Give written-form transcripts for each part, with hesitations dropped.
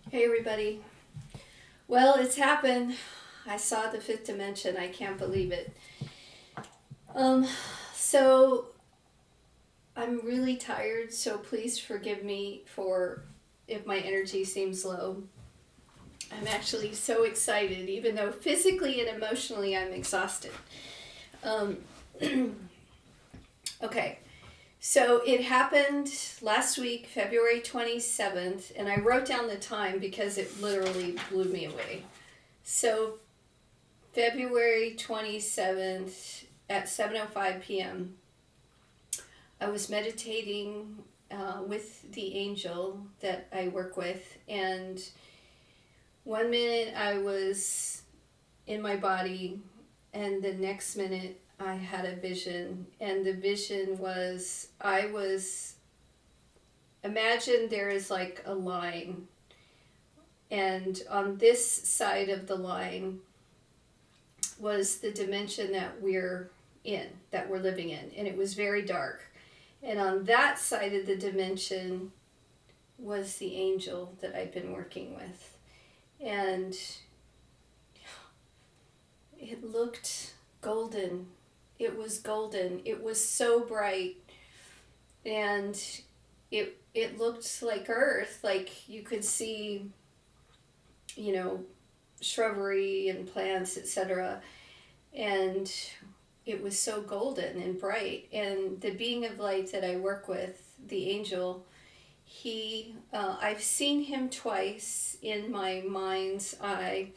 Hey everybody. Well, it's happened. I saw the fifth dimension. I can't believe it. Um, so I'm really tired, so please forgive me for if my energy seems low. I'm actually so excited, even though physically and emotionally I'm exhausted. Um, okay, so it happened last week, February 27th, and I wrote down the time because it literally blew me away. So February 27th at 7:05 p.m. I was meditating with the angel that I work with, and one minute I was in my body, and the next minute I had a vision, and the vision was imagine there is like a line, and on this side of the line was the dimension that we're living in, and it was very dark. And on that side of the dimension was the angel that I've been working with. And it looked golden. It was golden. It was so bright. And it looked like earth, like you could see, you know, shrubbery and plants, etc. And it was so golden and bright. And the being of light that I work with, the angel, I've seen him twice in my mind's eye,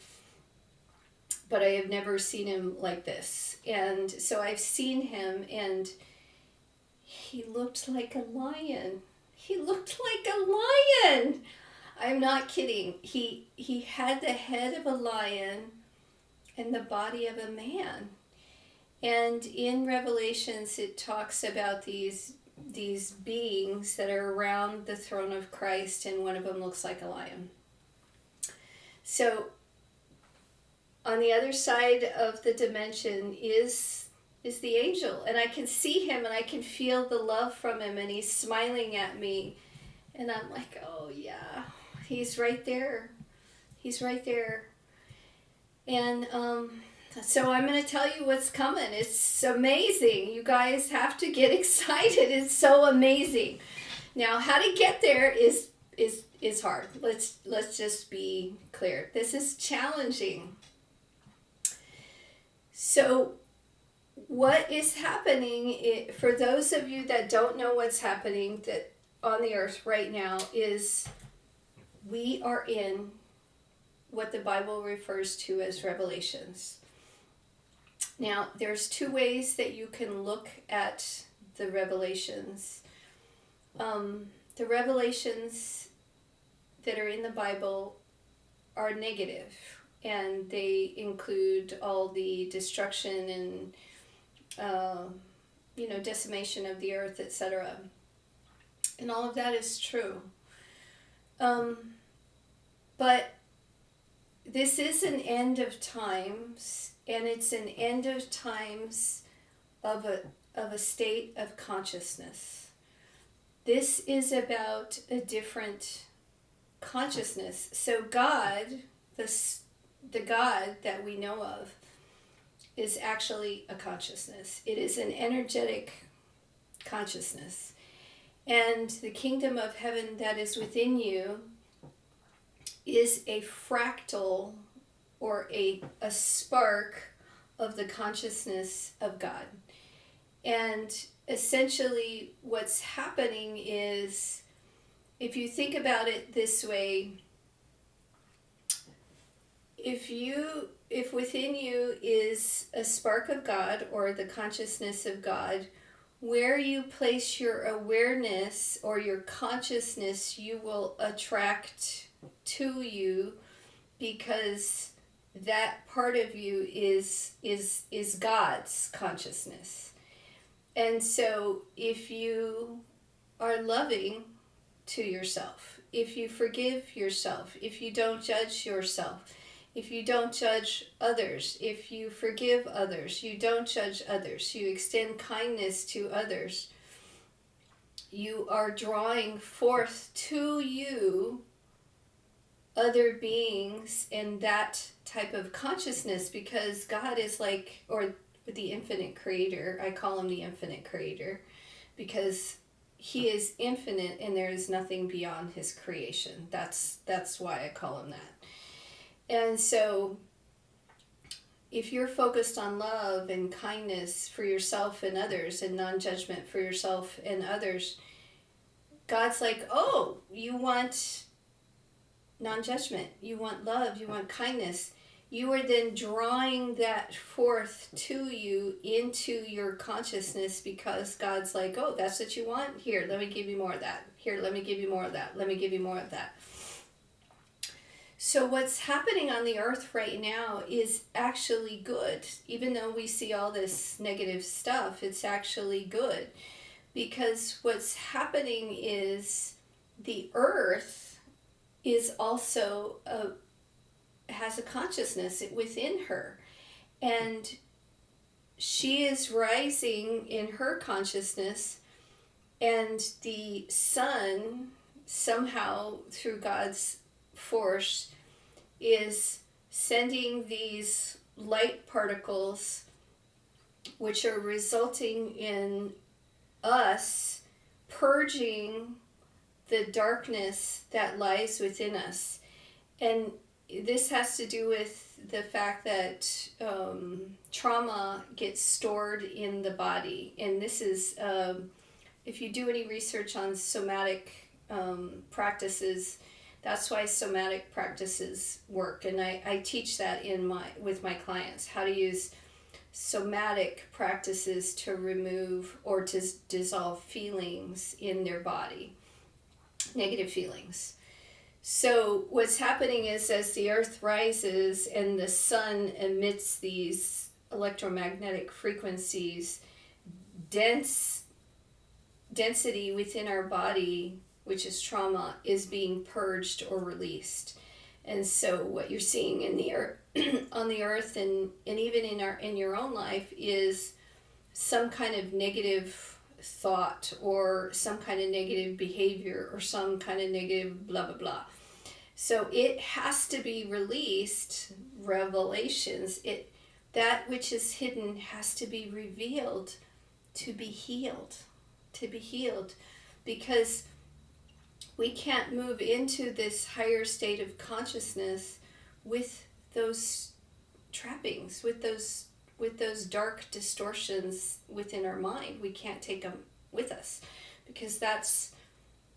but I have never seen him like this. And so I've seen him, and he looked like a lion. He looked like a lion. I'm not kidding. He had the head of a lion and the body of a man. And in Revelations, it talks about these beings that are around the throne of Christ, and one of them looks like a lion. So, on the other side of the dimension is the angel, and I can see him, and I can feel the love from him, and he's smiling at me, and I'm like, oh yeah, he's right there. He's right there. And so I'm going to tell you what's coming. It's amazing. You guys have to get excited. It's so amazing. Now, how to get there is hard. Let's just be clear. This is challenging. So, what is happening for those of you that don't know what's happening that on the earth right now is we are in what the Bible refers to as revelations. Now, there's two ways that you can look at the revelations. The revelations that are in the Bible are negative, and they include all the destruction and decimation of the earth, etc. And all of that is true. But this is an end of times, and it's an end of times of a state of consciousness. This is about a different consciousness. So God, the God that we know of, is actually a consciousness. It is an energetic consciousness. And the kingdom of heaven that is within you is a fractal or a spark of the consciousness of God. And essentially what's happening is, if you think about it this way, if within you is a spark of God or the consciousness of God, where you place your awareness or your consciousness, you will attract to you, because that part of you is God's consciousness. And so if you are loving to yourself, if you forgive yourself, if you don't judge yourself, if you don't judge others, if you forgive others, you don't judge others, you extend kindness to others, you are drawing forth to you other beings and that type of consciousness, because God is like, or the infinite creator, I call him the infinite creator, because he is infinite and there is nothing beyond his creation. That's why I call him that. And so if you're focused on love and kindness for yourself and others and non-judgment for yourself and others, God's like, oh, you want non-judgment, you want love, you want kindness. You are then drawing that forth to you into your consciousness, because God's like, oh, that's what you want? Here, let me give you more of that. Here, let me give you more of that. Let me give you more of that. So what's happening on the earth right now is actually good. Even though we see all this negative stuff, it's actually good. Because what's happening is the earth is also has a consciousness within her, and she is rising in her consciousness, and the sun somehow through God's force is sending these light particles which are resulting in us purging the darkness that lies within us. And this has to do with the fact that trauma gets stored in the body. And this is, if you do any research on somatic practices, that's why somatic practices work. And I teach that with my clients, how to use somatic practices to remove or to dissolve feelings in their body, negative feelings. So what's happening is, as the earth rises and the sun emits these electromagnetic frequencies, density within our body, which is trauma, is being purged or released. And so what you're seeing in the earth, on the earth, and even in your own life, is some kind of negative thought or some kind of negative behavior or some kind of negative blah blah blah. So it has to be released. Revelations, that which is hidden has to be revealed to be healed, because we can't move into this higher state of consciousness with those trappings, with those dark distortions within our mind. We can't take them with us, because that's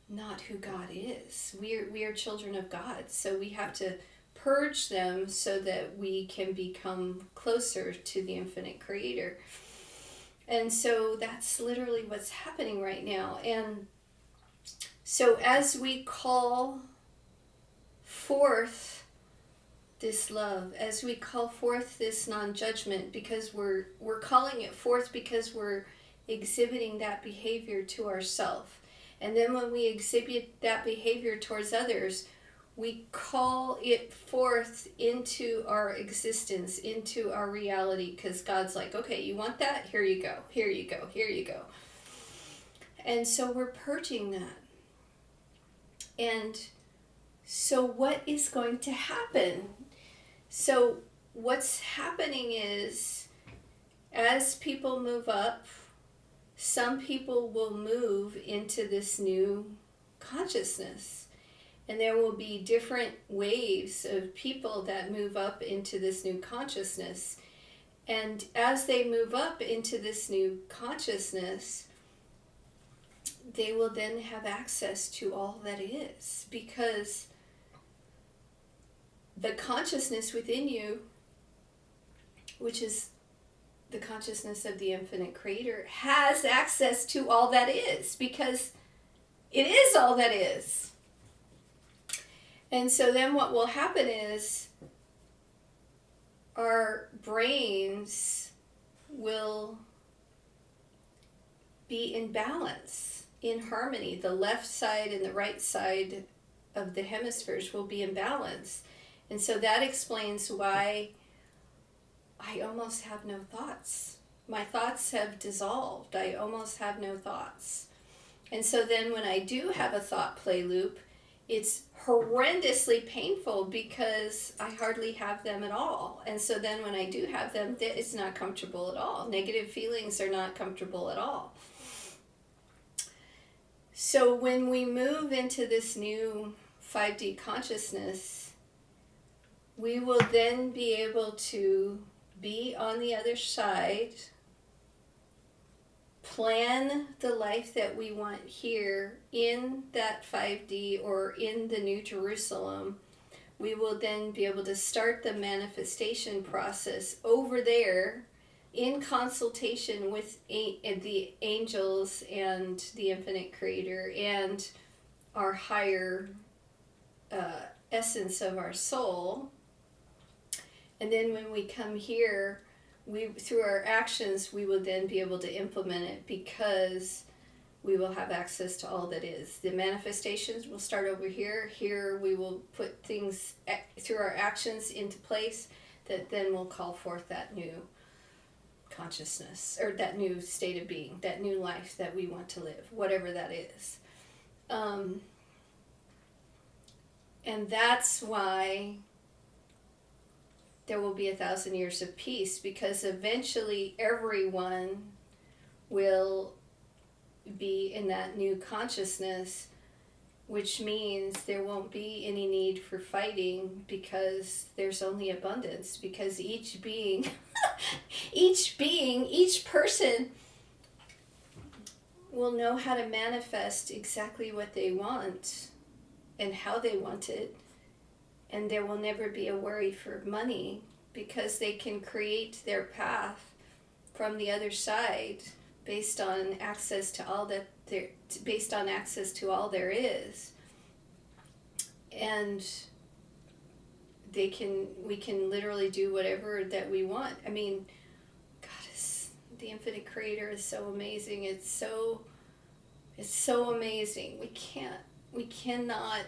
not who God is. We are children of God, so we have to purge them so that we can become closer to the infinite creator. And so that's literally what's happening right now. And so as we call forth this love, as we call forth this non-judgment, because we're calling it forth because we're exhibiting that behavior to ourselves. And then when we exhibit that behavior towards others, we call it forth into our existence, into our reality, because God's like, okay, you want that? Here you go, here you go, here you go. And so we're purging that. And so what is going to happen? So what's happening is, as people move up, some people will move into this new consciousness. And there will be different waves of people that move up into this new consciousness. And as they move up into this new consciousness, they will then have access to all that is, because the consciousness within you, which is the consciousness of the infinite creator, has access to all that is, because it is all that is. And so then what will happen is our brains will be in balance, in harmony. The left side and the right side of the hemispheres will be in balance. And so that explains why I almost have no thoughts. My thoughts have dissolved. I almost have no thoughts. And so then when I do have a thought play loop, it's horrendously painful because I hardly have them at all. And so then when I do have them, it's not comfortable at all. Negative feelings are not comfortable at all. So when we move into this new 5D consciousness, we will then be able to be on the other side, plan the life that we want here in that 5D or in the New Jerusalem. We will then be able to start the manifestation process over there in consultation with the angels and the infinite creator and our higher essence of our soul. And then when we come here, through our actions, we will then be able to implement it because we will have access to all that is. The manifestations will start over here. Here we will put things through our actions into place that then will call forth that new consciousness, or that new state of being, that new life that we want to live, whatever that is. And that's why there will be 1,000 years of peace, because eventually everyone will be in that new consciousness, which means there won't be any need for fighting because there's only abundance, because each being, each person will know how to manifest exactly what they want and how they want it. And there will never be a worry for money because they can create their path from the other side based on access to all that there is. And we can literally do whatever that we want. I mean, God, the infinite creator is so amazing. It's so amazing. We cannot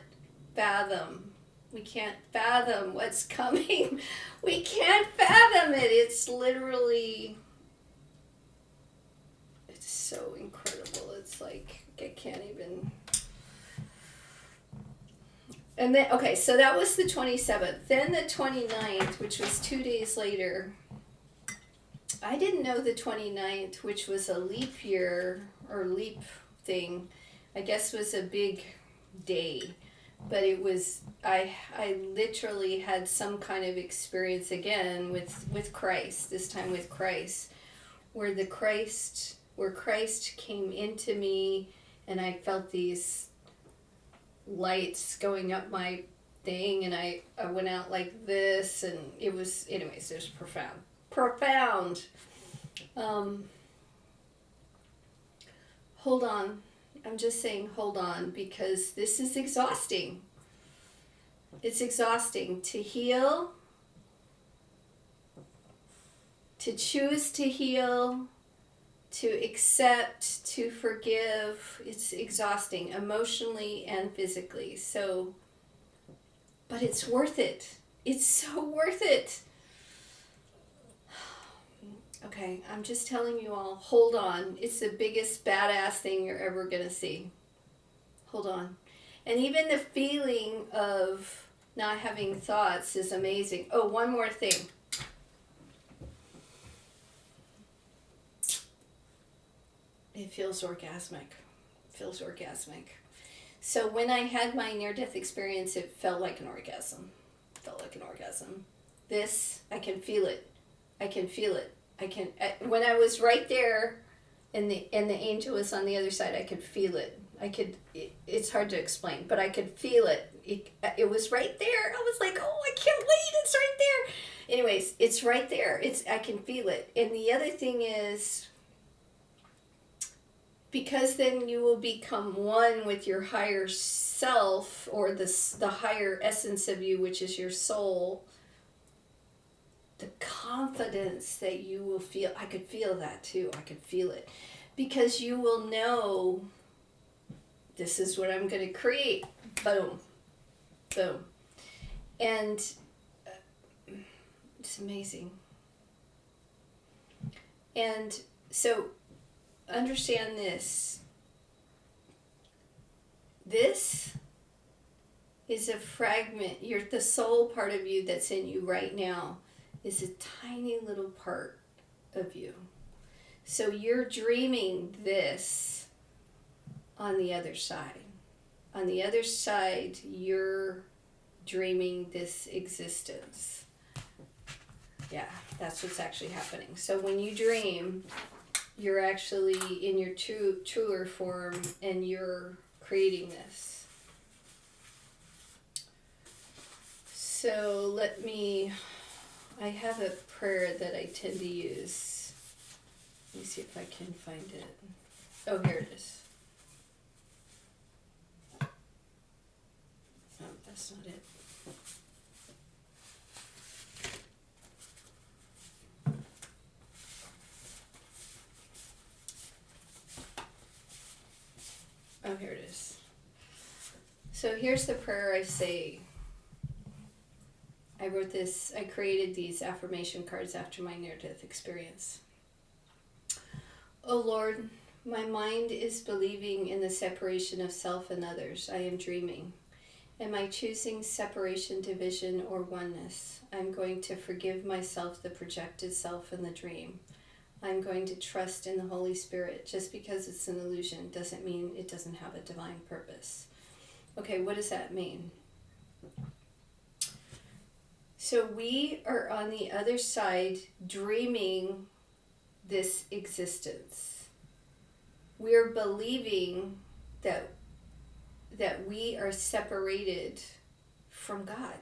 fathom. We can't fathom what's coming. We can't fathom it. It's literally, it's so incredible. It's like, I can't even. And then, okay, so that was the 27th. Then the 29th, which was 2 days later. I didn't know the 29th, which was a leap year or leap thing, I guess was a big day. But it was, I literally had some kind of experience again with Christ, this time with Christ, where Christ came into me, and I felt these lights going up my thing, and I went out like this, and it was, anyways, it was profound. Hold on. I'm just saying hold on, because this is exhausting. It's exhausting to heal, to choose to heal, to accept, to forgive. It's exhausting emotionally and physically. So, but it's worth it. It's so worth it. Okay, I'm just telling you all, hold on. It's the biggest badass thing you're ever going to see. Hold on. And even the feeling of not having thoughts is amazing. Oh, one more thing. It feels orgasmic. So when I had my near-death experience, it felt like an orgasm. This, I can feel it. When I was right there and the angel was on the other side, I could feel it. It's hard to explain, but I could feel it. It was right there. I was like, oh, I can't wait. It's right there. Anyways, it's right there. I can feel it. And the other thing is, because then you will become one with your higher self, or the higher essence of you, which is your soul. The confidence that you will feel, I could feel that too. I could feel it. Because you will know, this is what I'm going to create. Boom. Boom. And it's amazing. And so, understand this. This is a fragment. The soul part of you that's in you right now is a tiny little part of you. So you're dreaming this on the other side. On the other side, you're dreaming this existence. Yeah, that's what's actually happening. So when you dream, you're actually in your truer form, and you're creating this. So I have a prayer that I tend to use. Let me see if I can find it. Oh, here it is. Oh, that's not it. Oh, here it is. So here's the prayer I say. I created these affirmation cards after my near-death experience. Oh Lord, my mind is believing in the separation of self and others. I am dreaming. Am I choosing separation, division, or oneness? I'm going to forgive myself, the projected self, and the dream. I'm going to trust in the Holy Spirit. Just because it's an illusion doesn't mean it doesn't have a divine purpose. Okay, what does that mean? So we are on the other side dreaming this existence. We're believing that we are separated from God,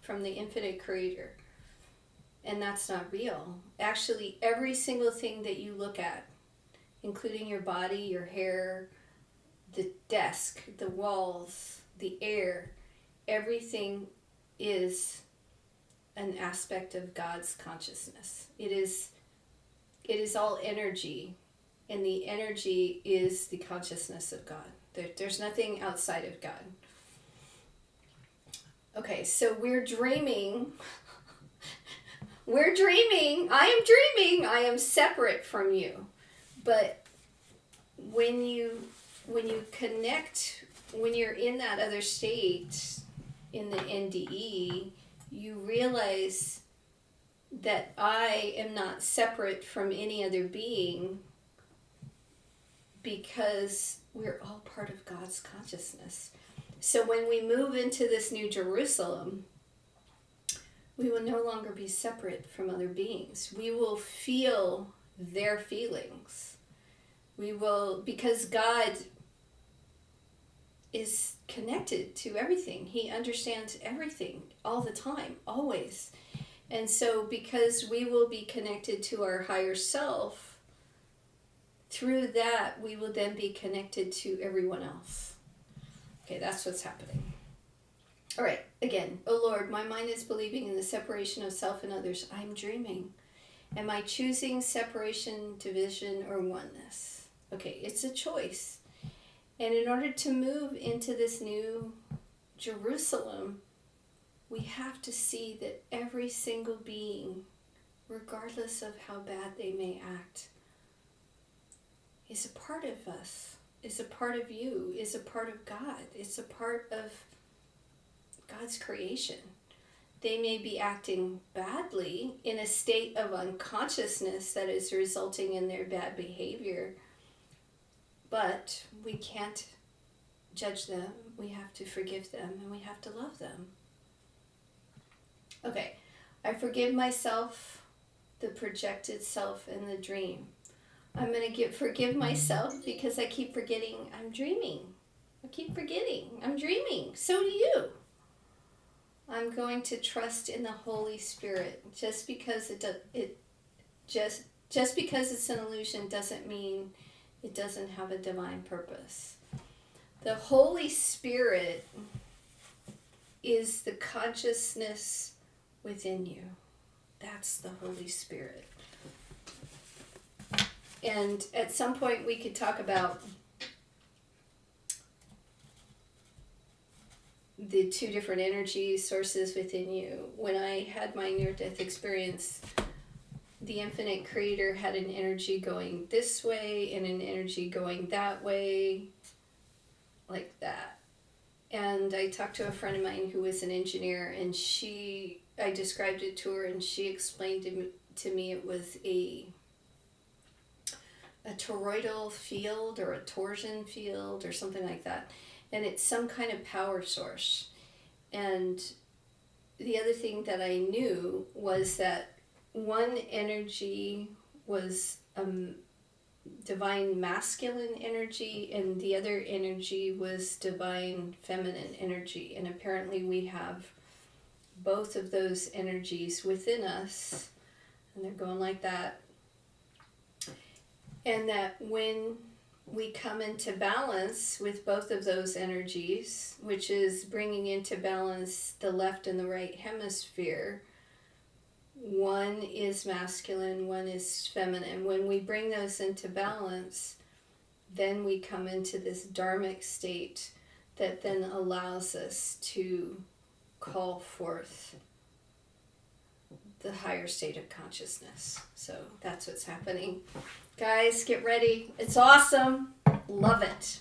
from the infinite creator. And that's not real. Actually, every single thing that you look at, including your body, your hair, the desk, the walls, the air, everything is an aspect of God's consciousness. It is all energy, and the energy is the consciousness of God. There's nothing outside of God. Okay, so we're dreaming. We're dreaming. I am dreaming. I am separate from you. But when you connect, when you're in that other state, in the NDE, you realize that I am not separate from any other being, because we're all part of God's consciousness. So when we move into this new Jerusalem, we will no longer be separate from other beings. We will feel their feelings. We will, because God is connected to everything. He understands everything all the time, always. And so because we will be connected to our higher self, through that we will then be connected to everyone else. Okay, that's what's happening. All right, again, oh Lord, my mind is believing in the separation of self and others. I'm dreaming. Am I choosing separation, division, or oneness? Okay, it's a choice. And in order to move into this new Jerusalem, we have to see that every single being, regardless of how bad they may act, is a part of us, is a part of you, is a part of God. It's a part of God's creation. They may be acting badly in a state of unconsciousness that is resulting in their bad behavior, but we can't judge them. We have to forgive them, and we have to love them. Okay, I forgive myself, the projected self, and the dream. I'm going to forgive myself because I keep forgetting I'm dreaming. I keep forgetting I'm dreaming. So do you. I'm going to trust in the Holy Spirit. Just because just because it's an illusion doesn't mean it doesn't have a divine purpose. The Holy Spirit is the consciousness within you. That's the Holy Spirit. And at some point we could talk about the two different energy sources within you. When I had my near-death experience, the infinite creator had an energy going this way and an energy going that way, like that. And I talked to a friend of mine who was an engineer, and I described it to her, and she explained to me it was a toroidal field or a torsion field or something like that. And it's some kind of power source. And the other thing that I knew was that one energy was divine masculine energy, and the other energy was divine feminine energy. And apparently we have both of those energies within us, and they're going like that. And that when we come into balance with both of those energies, which is bringing into balance the left and the right hemisphere, one is masculine, one is feminine. When we bring those into balance, then we come into this dharmic state that then allows us to call forth the higher state of consciousness. So that's what's happening. Guys, get ready. It's awesome. Love it.